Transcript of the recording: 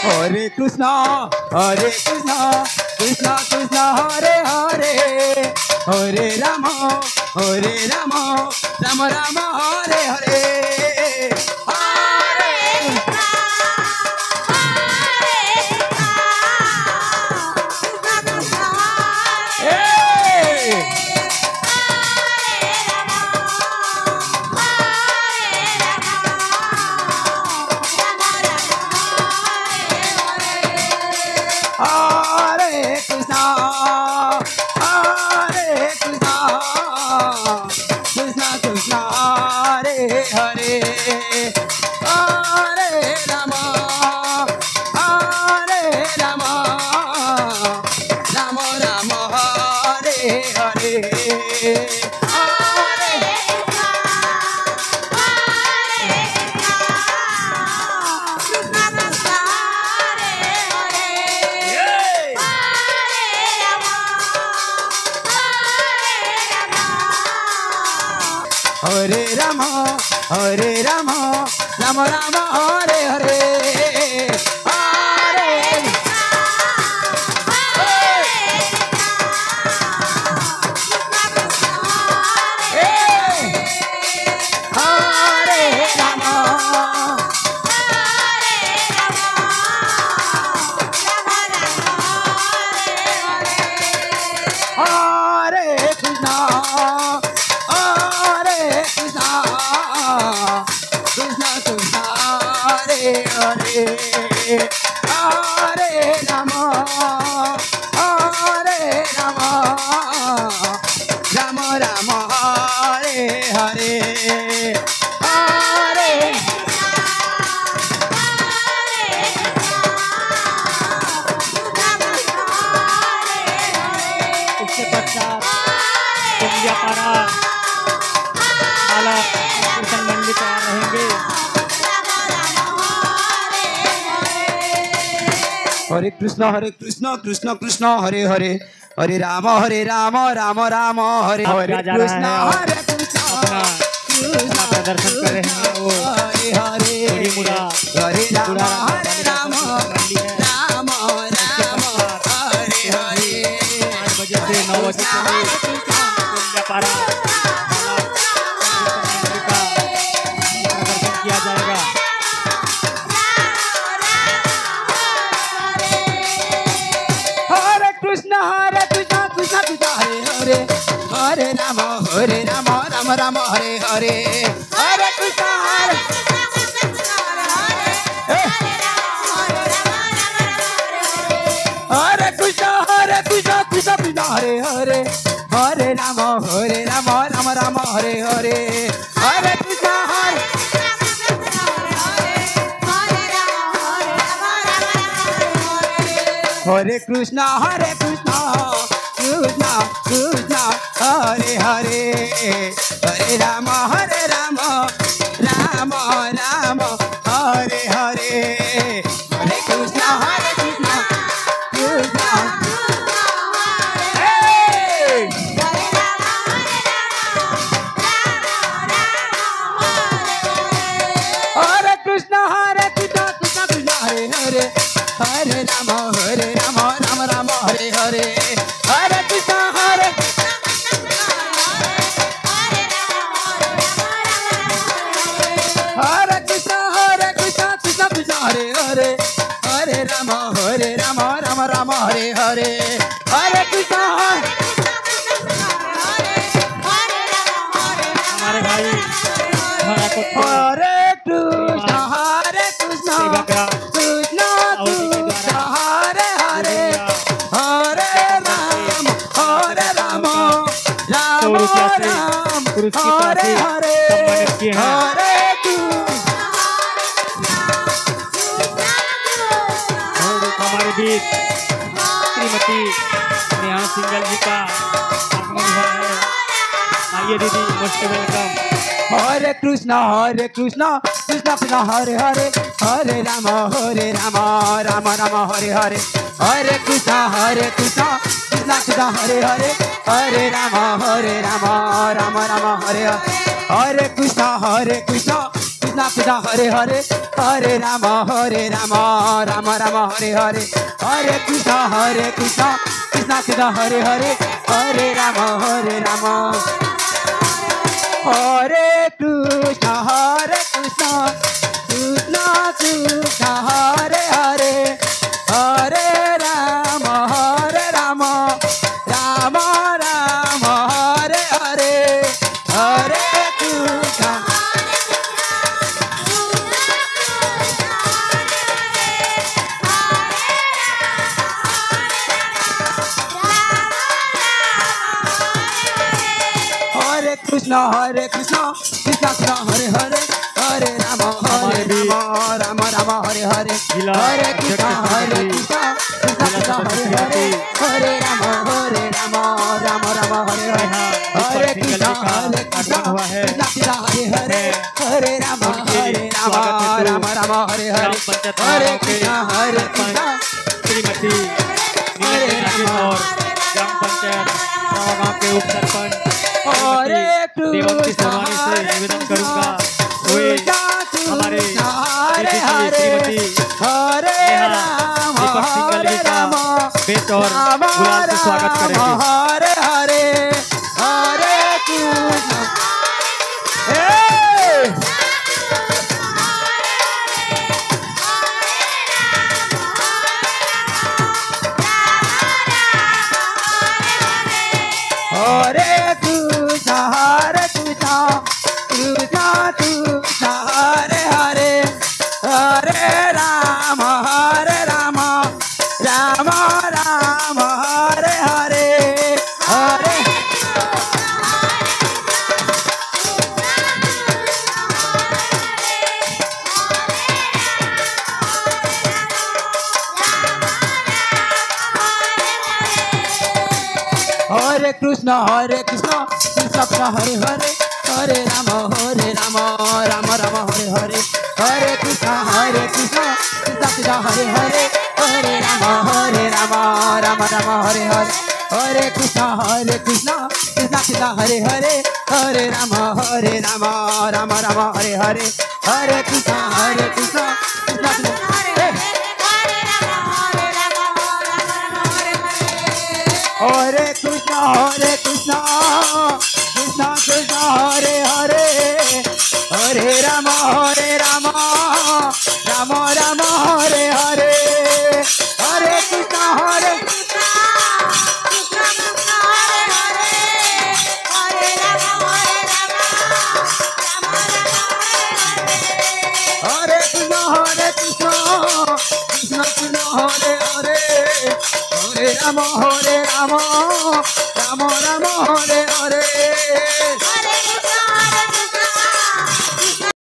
Hare Krishna, Krishna Krishna, Hare Hare, Hare Rama, Rama Rama, Hare Hare, Hare Rama, Rama Rama, Hare Hare, Hare Hare Krishna, Krishna Krishna, Hare Hare, Hare Rama, Rama Rama, Hare Hare Krishna, Hare Krishna, अपना प्रदर्शन कर रहे हैं वो Hare Hare, Hare Rama, Rama Rama, Hare Hare, 8 बजे से 9 बजे तक पारा प्रदर्शन किया जाएगा। Hare Rama, Rama Rama, Hare Hare, Hare Krishna, Hare Krishna, Krishna Krishna, Hare Hare, Hare Rama, Rama Rama, Hare Hare, Hare Krishna, Hare Krishna, Krishna Krishna, Hare Hare, Hare Rama, Rama Rama, Hare Hare, Hare Krishna, Krishna, hey! Hare Krishna, Krishna Krishna, Hare Hare, Hare Rama, Rama Rama, Hare Hare, Hare Krishna, Krishna Krishna, Hare Hare, Hare Rama, Rama Rama, Hare Hare, Hare Krishna, हमारे भाई Hare Krishna, Krishna Krishna, Hare Hare, Hare Rama, Rama Ram, Hare Hare, Hare हमारे बीच Shrimati Neha single जी का आगमन हुआ है। आइए दीदी, most welcome. Hare Krishna, Krishna Krishna, Hare Hare, Hare Rama, Rama Rama, Hare Hare, Hare Krishna, Krishna Krishna, Hare Hare, Hare Rama, Rama Rama, Hare Hare, Hare Krishna, Krishna Krishna Krishna Hare Hare Hare Rama Rama Rama Hare Hare Hare Krishna Krishna Krishna Hare Hare Hare Rama Hare Krishna Krishna Krishna Hare Hare Hare Rama Rama Rama Hare Hare Hare Krishna Krishna Krishna Krishna Hare Hare Hare Rama Rama Rama Hare Hare Hare Krishna Krishna Krishna Hare Hare Hare Rama Rama Rama Hare Hare Hare Krishna Krishna Krishna Hare Hare Hare Rama Rama Rama Hare Hare Hare Krishna श्रीमती नीलम और ग्राम पंचायत गांव के उप सरपंच देवंती सरवानी से निवेदन करूंगा वे हमारे श्रीमती दीपक सिंगल जी का बेच और गुलाल से स्वागत करेंगे। Hare Hare Hare Krishna Hare Krishna Krishna Krishna Hare Hare Hare Rama Rama Rama Hare Hare Hare Hare Krishna Krishna Krishna Hare Hare Hare Rama Rama Rama Hare Hare Hare Krishna Krishna Krishna Hare Hare Hare Rama Rama Rama Hare Hare Hare Krishna Krishna Krishna Hare Hare Hare Rama Rama Rama Hare Hare Hare Krishna Krishna Hare Krishna Krishna Krishna Hare Hare Hare Rama Rama Rama Hare Hare Hare Krishna Hare Krishna Hare Krishna Krishna Hare Hare Hare Rama Rama Rama Hare